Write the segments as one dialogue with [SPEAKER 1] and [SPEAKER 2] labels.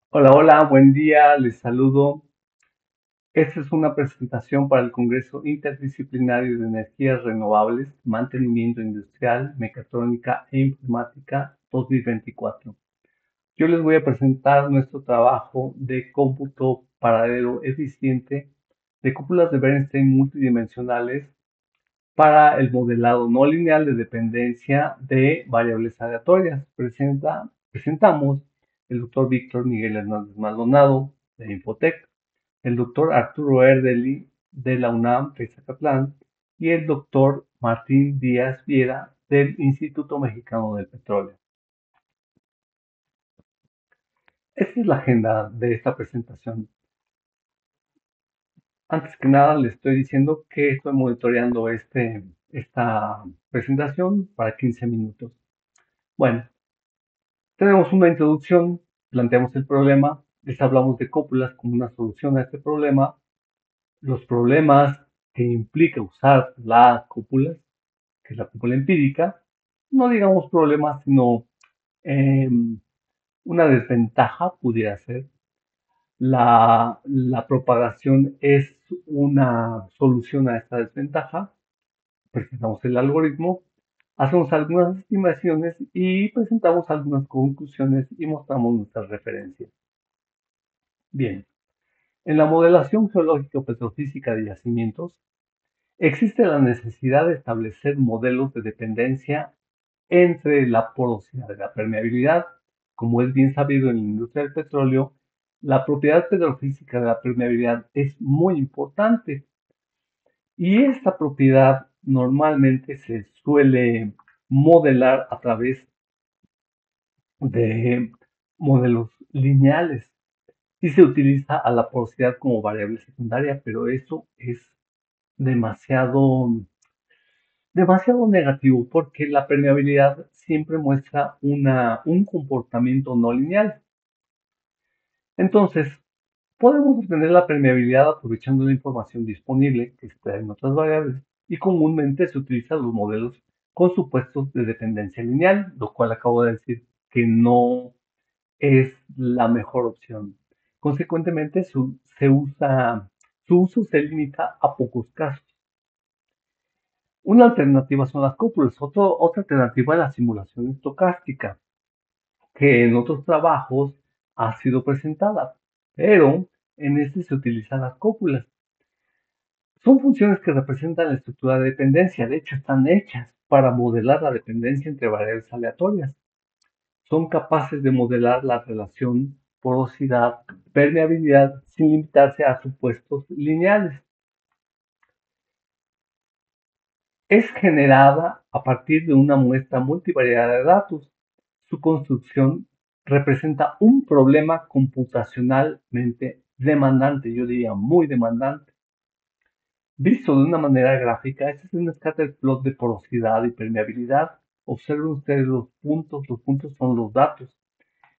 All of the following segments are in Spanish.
[SPEAKER 1] Hola, hola, buen día, les saludo. Esta es una presentación para el Congreso Interdisciplinario de Energías Renovables, Mantenimiento Industrial, Mecatrónica e Informática 2024. Yo les voy a presentar nuestro trabajo de cómputo paralelo eficiente de cúpulas de Bernstein multidimensionales para el modelado no lineal de dependencia de variables aleatorias. Presentamos el doctor Víctor Miguel Hernández Maldonado de Infotec, el doctor Arturo Erdeli de la UNAM de Zacatlán y el doctor Martín Díaz Viera del Instituto Mexicano del Petróleo. Esta es la agenda de esta presentación. Antes que nada, le estoy diciendo que estoy monitoreando esta presentación para 15 minutos. Bueno, tenemos una introducción, planteamos el problema, les hablamos de cópulas como una solución a este problema, los problemas que implica usar las cópulas, que es la cúpula empírica, no digamos problemas, sino eh, una desventaja pudiera ser. La propagación es una solución a esta desventaja. Presentamos el algoritmo, hacemos algunas estimaciones y presentamos algunas conclusiones y mostramos nuestras referencias. Bien, en la modelación geológico-petrofísica de yacimientos, existe la necesidad de establecer modelos de dependencia entre la porosidad y la permeabilidad. Como es bien sabido en la industria del petróleo, la propiedad petrofísica de la permeabilidad es muy importante y esta propiedad normalmente se suele modelar a través de modelos lineales y se utiliza a la porosidad como variable secundaria, pero eso es demasiado, demasiado negativo porque la permeabilidad siempre muestra un comportamiento no lineal. Entonces, podemos obtener la permeabilidad aprovechando la información disponible que está en otras variables y comúnmente se utilizan los modelos con supuestos de dependencia lineal, lo cual acabo de decir que no es la mejor opción. Consecuentemente, su uso se limita a pocos casos. Una alternativa son las cúpulas, otra alternativa es la simulación estocástica, que en otros trabajos ha sido presentada, pero en este se utilizan las cópulas. Son funciones que representan la estructura de dependencia, de hecho están hechas para modelar la dependencia entre variables aleatorias. Son capaces de modelar la relación porosidad-permeabilidad sin limitarse a supuestos lineales. Es generada a partir de una muestra multivariada de datos. Su construcción representa un problema computacionalmente demandante, yo diría muy demandante. Visto de una manera gráfica, este es un scatterplot de porosidad y permeabilidad. Observen ustedes los puntos son los datos.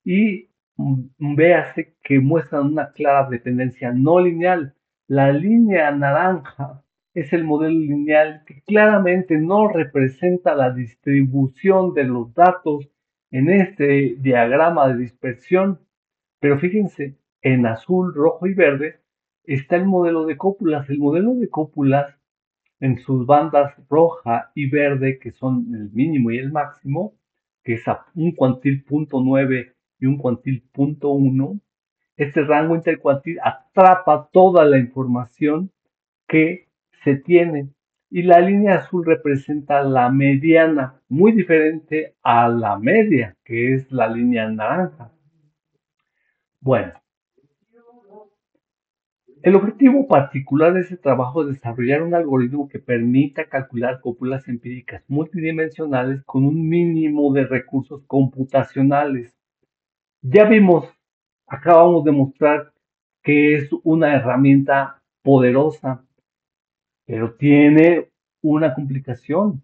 [SPEAKER 1] Y véase que muestran una clara dependencia no lineal. La línea naranja es el modelo lineal que claramente no representa la distribución de los datos en este diagrama de dispersión. Pero fíjense, en azul, rojo y verde está el modelo de cópulas. El modelo de cópulas en sus bandas roja y verde, que son el mínimo y el máximo, que es a un cuantil punto 9 y un cuantil punto 1, este rango intercuantil atrapa toda la información que se tiene. Y la línea azul representa la mediana, muy diferente a la media, que es la línea naranja. Bueno, el objetivo particular de este trabajo es desarrollar un algoritmo que permita calcular cópulas empíricas multidimensionales con un mínimo de recursos computacionales. Ya vimos, acabamos de mostrar que es una herramienta poderosa, pero tiene una complicación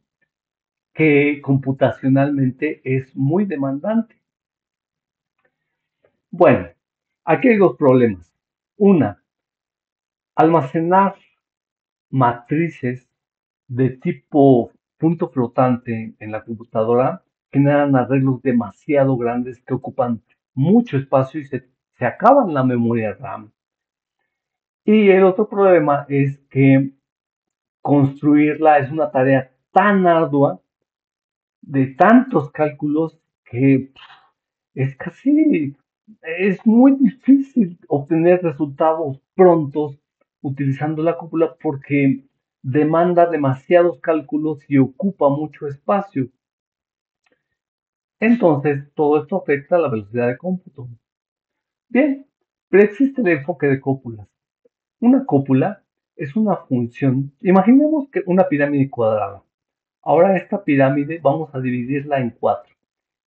[SPEAKER 1] que computacionalmente es muy demandante. Bueno, aquí hay dos problemas. Una, almacenar matrices de tipo punto flotante en la computadora generan arreglos demasiado grandes que ocupan mucho espacio y se se acaban la memoria RAM. Y el otro problema es que construirla es una tarea tan ardua de tantos cálculos que es casi, es muy difícil obtener resultados prontos utilizando la cúpula porque demanda demasiados cálculos y ocupa mucho espacio. Entonces, todo esto afecta a la velocidad de cómputo. Bien, pero existe el enfoque de cópulas. Una cópula es una función, imaginemos que una pirámide cuadrada. Ahora esta pirámide vamos a dividirla en cuatro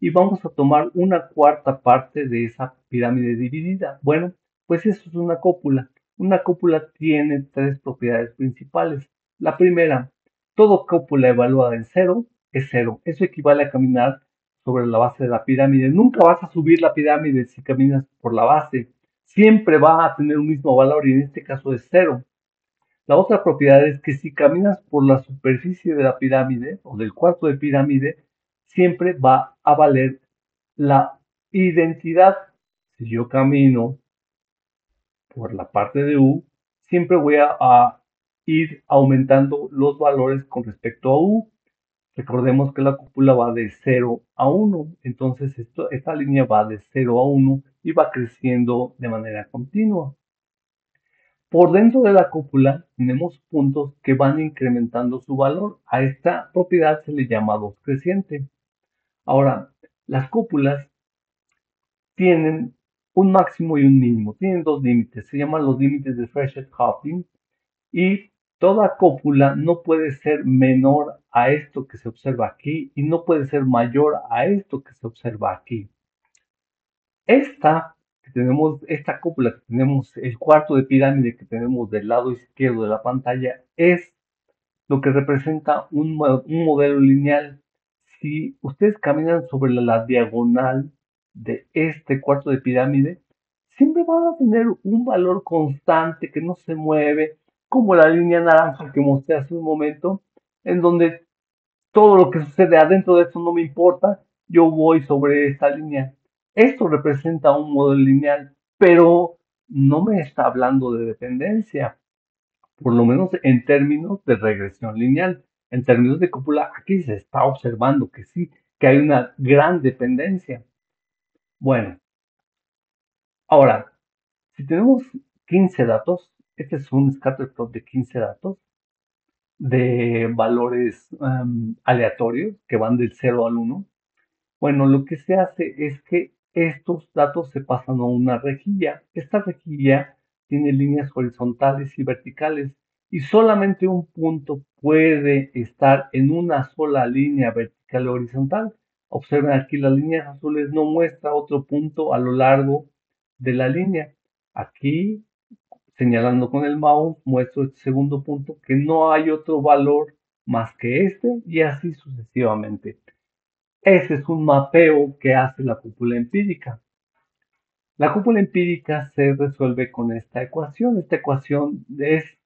[SPEAKER 1] y vamos a tomar una cuarta parte de esa pirámide dividida. Bueno, pues eso es una cópula. Una cópula tiene tres propiedades principales. La primera, toda cópula evaluada en cero es cero. Eso equivale a caminar sobre la base de la pirámide. Nunca vas a subir la pirámide si caminas por la base. Siempre va a tener un mismo valor y en este caso es cero. La otra propiedad es que si caminas por la superficie de la pirámide o del cuarto de pirámide, siempre va a valer la identidad. Si yo camino por la parte de U, siempre voy a ir aumentando los valores con respecto a U. Recordemos que la cúpula va de 0 a 1, entonces esta línea va de 0 a 1 y va creciendo de manera continua. Por dentro de la cúpula tenemos puntos que van incrementando su valor. A esta propiedad se le llama 2 creciente. Ahora, las cúpulas tienen un máximo y un mínimo, tienen dos límites, se llaman los límites de Fréchet-Hopling y toda cúpula no puede ser menor a esto que se observa aquí y no puede ser mayor a esto que se observa aquí. Esta cúpula que tenemos, el cuarto de pirámide que tenemos del lado izquierdo de la pantalla, es lo que representa un modelo lineal. Si ustedes caminan sobre la diagonal de este cuarto de pirámide, siempre van a tener un valor constante que no se mueve, como la línea naranja que mostré hace un momento, en donde todo lo que sucede adentro de esto no me importa, yo voy sobre esta línea. Esto representa un modelo lineal, pero no me está hablando de dependencia, por lo menos en términos de regresión lineal. En términos de cúpula, aquí se está observando que sí, que hay una gran dependencia. Bueno, ahora, si tenemos 15 datos, este es un scatterplot de 15 datos, de valores aleatorios que van del 0 al 1. Bueno, lo que se hace es que estos datos se pasan a una rejilla. Esta rejilla tiene líneas horizontales y verticales y solamente un punto puede estar en una sola línea vertical o horizontal. Observen aquí las líneas azules no muestra otro punto a lo largo de la línea. Aquí, señalando con el mouse, muestro este segundo punto que no hay otro valor más que este y así sucesivamente. Ese es un mapeo que hace la cúpula empírica. La cúpula empírica se resuelve con esta ecuación. Esta ecuación es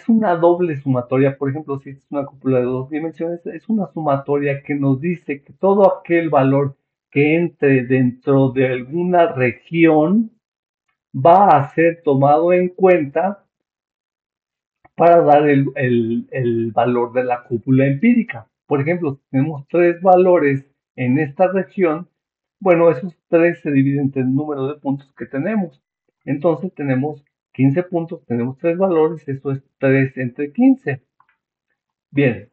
[SPEAKER 1] una doble sumatoria. Por ejemplo, si es una cúpula de dos dimensiones, es una sumatoria que nos dice que todo aquel valor que entre dentro de alguna región va a ser tomado en cuenta para dar el valor de la cúpula empírica. Por ejemplo, si tenemos tres valores en esta región, bueno, esos tres se dividen entre el número de puntos que tenemos. Entonces tenemos 15 puntos, tenemos tres valores, eso es 3 entre 15. Bien,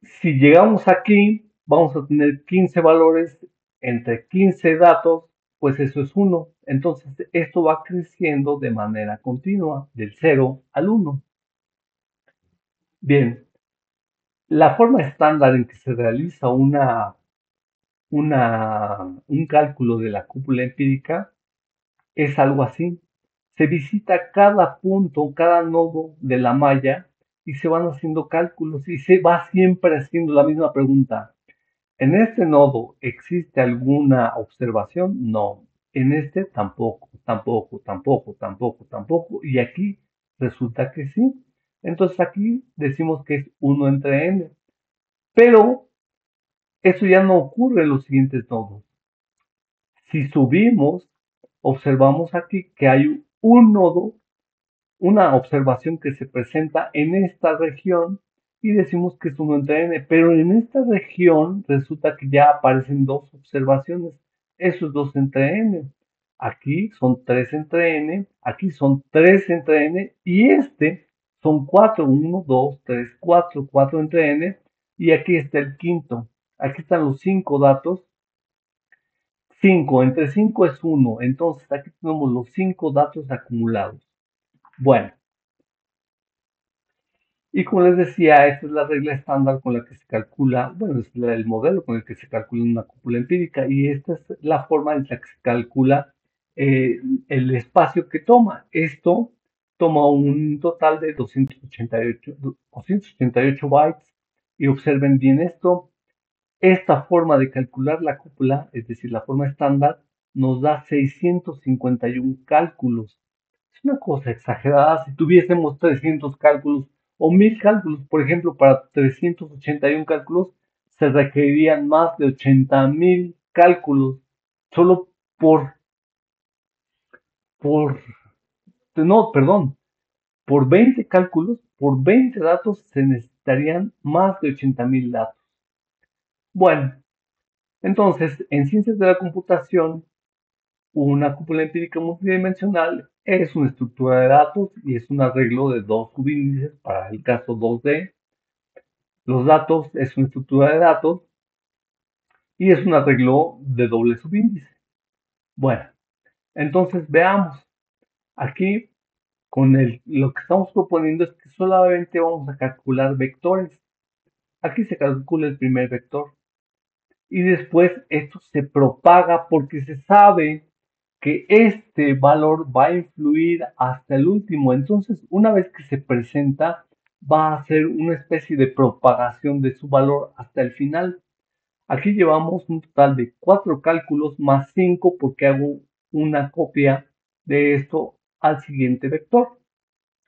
[SPEAKER 1] si llegamos aquí, vamos a tener 15 valores entre 15 datos, pues eso es 1. Entonces esto va creciendo de manera continua, del 0 al 1. Bien, la forma estándar en que se realiza un cálculo de la cúpula empírica es algo así. Se visita cada punto, cada nodo de la malla y se van haciendo cálculos y se va siempre haciendo la misma pregunta. ¿En este nodo existe alguna observación? No. En este tampoco, tampoco, tampoco, tampoco, tampoco. Y aquí resulta que sí. Entonces aquí decimos que es 1 entre n. Pero eso ya no ocurre en los siguientes nodos. Si subimos, observamos aquí que hay un nodo, una observación que se presenta en esta región y decimos que es 1 entre n, pero en esta región resulta que ya aparecen dos observaciones, eso es 2 entre n. Aquí son 3 entre n, aquí son 3 entre n y este son 4, 1, 2, 3, 4, 4 entre n y aquí está el quinto. Aquí están los 5 datos. 5 entre 5 es 1, entonces aquí tenemos los 5 datos acumulados. Bueno, y como les decía, esta es la regla estándar con la que se calcula, bueno, es el modelo con el que se calcula una cúpula empírica y esta es la forma en la que se calcula eh, el espacio que toma. Esto toma un total de 288 bytes y observen bien esto. Esta forma de calcular la cúpula, es decir, la forma estándar, nos da 651 cálculos. Es una cosa exagerada. Si tuviésemos 300 cálculos o 1000 cálculos, por ejemplo, para 381 cálculos, se requerirían más de 80.000 cálculos solo por, no, perdón, por 20 cálculos, por 20 datos se necesitarían más de 80.000 datos. Bueno, entonces, en ciencias de la computación, una cúpula empírica multidimensional es una estructura de datos y es un arreglo de dos subíndices para el caso 2D. Los datos es una estructura de datos y es un arreglo de doble subíndice. Bueno, entonces veamos. Aquí lo que estamos proponiendo es que solamente vamos a calcular vectores. Aquí se calcula el primer vector y después esto se propaga porque se sabe que este valor va a influir hasta el último. Entonces, una vez que se presenta, va a ser una especie de propagación de su valor hasta el final. Aquí llevamos un total de 4 cálculos más 5 porque hago una copia de esto al siguiente vector.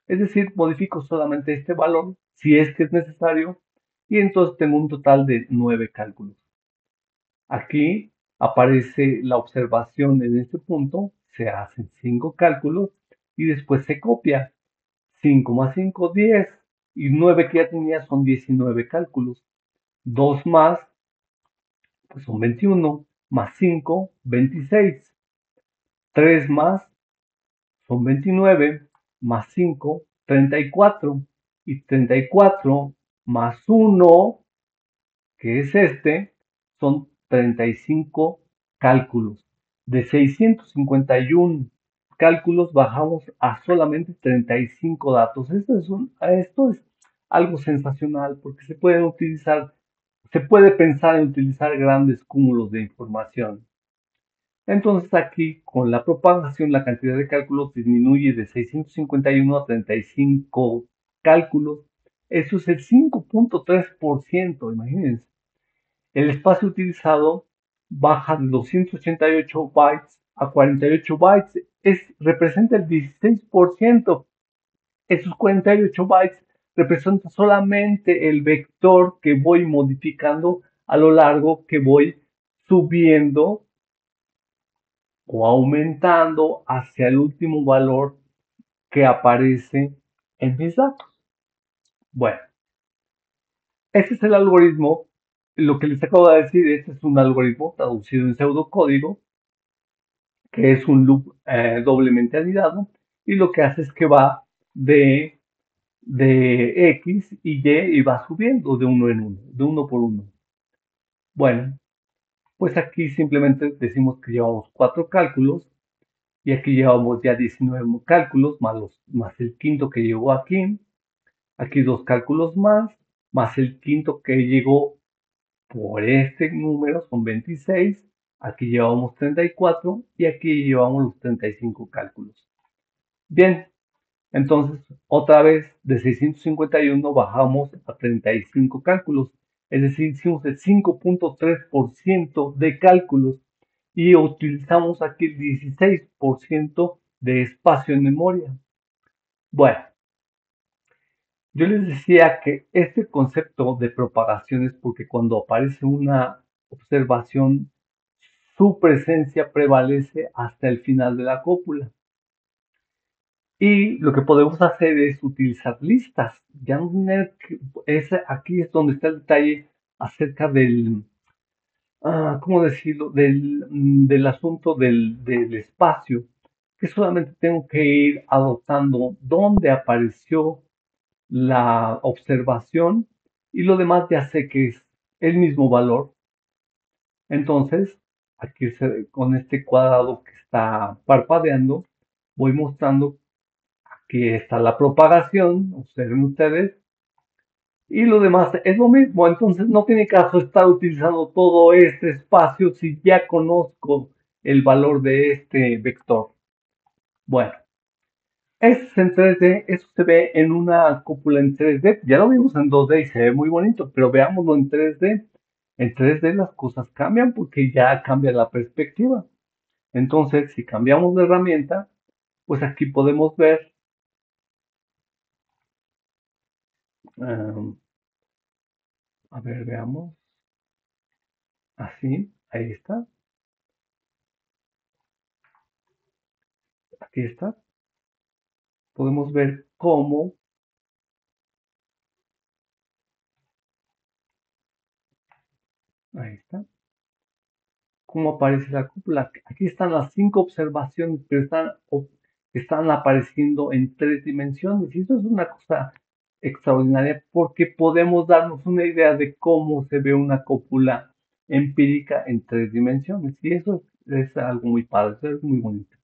[SPEAKER 1] Es decir, modifico solamente este valor si es que es necesario y entonces tengo un total de 9 cálculos. Aquí aparece la observación en este punto, se hacen 5 cálculos y después se copia. 5 más 5, 10 y 9 que ya tenía son 19 cálculos. 2 más, pues son 21, más 5, 26. 3 más son 29, más 5, 34. Y 34 más 1 que es este, son 35 cálculos. De 651 cálculos bajamos a solamente 35 datos. Esto es algo sensacional porque se puede pensar en utilizar grandes cúmulos de información. Entonces aquí con la propagación la cantidad de cálculos disminuye de 651 a 35 cálculos. Eso es el 5.3%, imagínense. El espacio utilizado baja de 288 bytes a 48 bytes. Representa el 16%. Esos 48 bytes representan solamente el vector que voy modificando a lo largo que voy subiendo o aumentando hacia el último valor que aparece en mis datos. Bueno, ese es el algoritmo. Lo que les acabo de decir, este es un algoritmo traducido en pseudocódigo, que es un loop doblemente anidado, y lo que hace es que va de X y Y va subiendo de uno en uno, de uno por uno. Bueno, pues aquí simplemente decimos que llevamos 4 cálculos y aquí llevamos ya 19 cálculos más el quinto que llegó aquí. Aquí 2 cálculos más el quinto que llegó por este número son 26. Aquí llevamos 34 y aquí llevamos los 35 cálculos. Bien, entonces otra vez de 651 bajamos a 35 cálculos. Es decir, hicimos el 5.3% de cálculos y utilizamos aquí el 16% de espacio en memoria. Bueno, yo les decía que este concepto de propagación es porque cuando aparece una observación su presencia prevalece hasta el final de la cópula. Y lo que podemos hacer es utilizar listas. Ya no tener aquí es donde está el detalle acerca del, ¿cómo decirlo? Del asunto del espacio, que solamente tengo que ir adoptando dónde apareció la observación y lo demás ya sé que es el mismo valor. Entonces, aquí con este cuadrado que está parpadeando, voy mostrando que está la propagación, observen ustedes, y lo demás es lo mismo. Entonces, no tiene caso estar utilizando todo este espacio si ya conozco el valor de este vector. Bueno, esto es en 3D, eso se ve en una cúpula en 3D. Ya lo vimos en 2D y se ve muy bonito, pero veámoslo en 3D. En 3D las cosas cambian porque ya cambia la perspectiva. Entonces, si cambiamos de herramienta, pues aquí podemos ver, um, a ver, veamos, así, ahí está, aquí está. Podemos ver cómo, ahí está, cómo aparece la cúpula. Aquí están las 5 observaciones, pero están apareciendo en 3 dimensiones. Y eso es una cosa extraordinaria porque podemos darnos una idea de cómo se ve una cúpula empírica en 3 dimensiones. Y eso es algo muy padre, es muy bonito.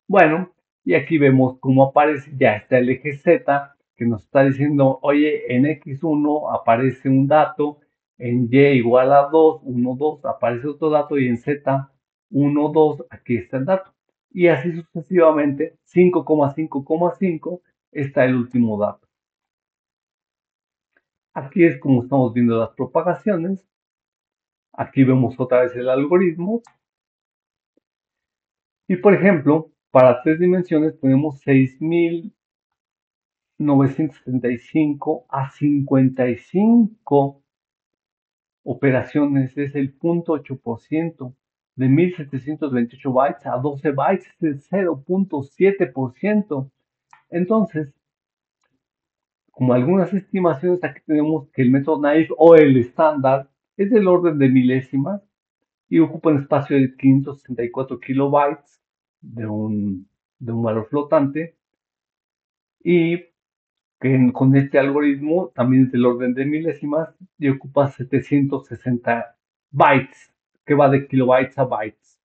[SPEAKER 1] Bueno, y aquí vemos cómo aparece, ya está el eje Z, que nos está diciendo, oye, en X1 aparece un dato, en Y igual a 2, 1, 2, aparece otro dato, y en Z, 1, 2, aquí está el dato. Y así sucesivamente, 5,5,5 está el último dato. Aquí es como estamos viendo las propagaciones. Aquí vemos otra vez el algoritmo. Y por ejemplo, para 3 dimensiones tenemos 6,975 a 55 operaciones, es el 0,8%. De 1,728 bytes a 12 bytes es el 0,7%. Entonces, como algunas estimaciones, aquí tenemos que el método naive o el estándar es del orden de milésimas y ocupa un espacio de 564 kilobytes de un valor flotante, y que con este algoritmo también es del orden de milésimas y ocupa 760 bytes, que va de kilobytes a bytes.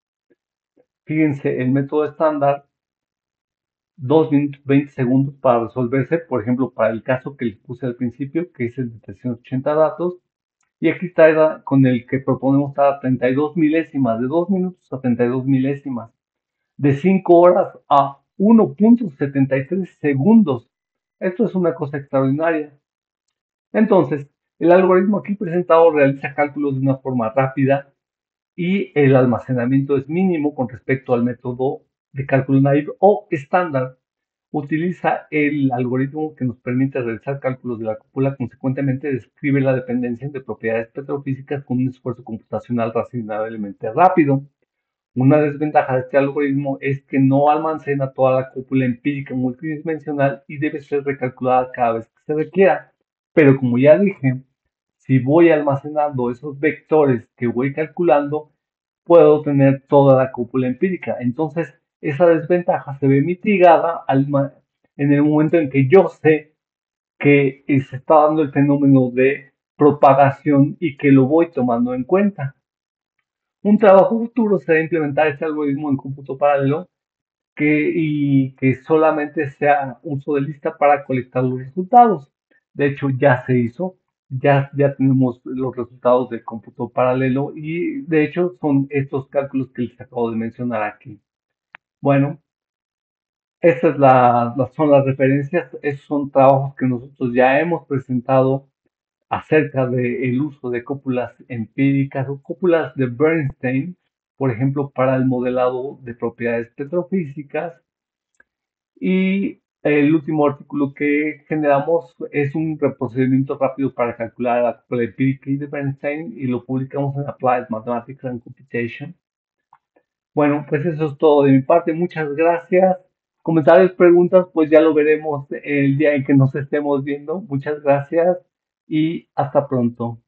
[SPEAKER 1] Fíjense, el método estándar, 2 minutos 20 segundos para resolverse, por ejemplo, para el caso que les puse al principio, que es el de 380 datos, y aquí está con el que proponemos a 32 milésimas, de 2 minutos a 32 milésimas, de 5 horas a 1,73 segundos. Esto es una cosa extraordinaria. Entonces, el algoritmo aquí presentado realiza cálculos de una forma rápida y el almacenamiento es mínimo con respecto al método de cálculo naive o estándar. Utiliza el algoritmo que nos permite realizar cálculos de la cúpula, consecuentemente describe la dependencia de propiedades petrofísicas con un esfuerzo computacional razonablemente rápido. Una desventaja de este algoritmo es que no almacena toda la cúpula empírica multidimensional y debe ser recalculada cada vez que se requiera. Pero como ya dije, si voy almacenando esos vectores que voy calculando, puedo tener toda la cúpula empírica. Entonces, esa desventaja se ve mitigada en el momento en que yo sé que se está dando el fenómeno de propagación y que lo voy tomando en cuenta. Un trabajo futuro será implementar este algoritmo en cómputo paralelo y que solamente sea uso de lista para colectar los resultados. De hecho, ya se hizo, ya tenemos los resultados de cómputo paralelo y de hecho son estos cálculos que les acabo de mencionar aquí. Bueno, estas son las referencias, esos son trabajos que nosotros ya hemos presentado acerca del uso de cúpulas empíricas o cúpulas de Bernstein, por ejemplo, para el modelado de propiedades petrofísicas. Y el último artículo que generamos es un procedimiento rápido para calcular la cúpula empírica de Bernstein y lo publicamos en Applied Mathematics and Computation. Bueno, pues eso es todo de mi parte. Muchas gracias. Comentarios, preguntas, pues ya lo veremos el día en que nos estemos viendo. Muchas gracias y hasta pronto.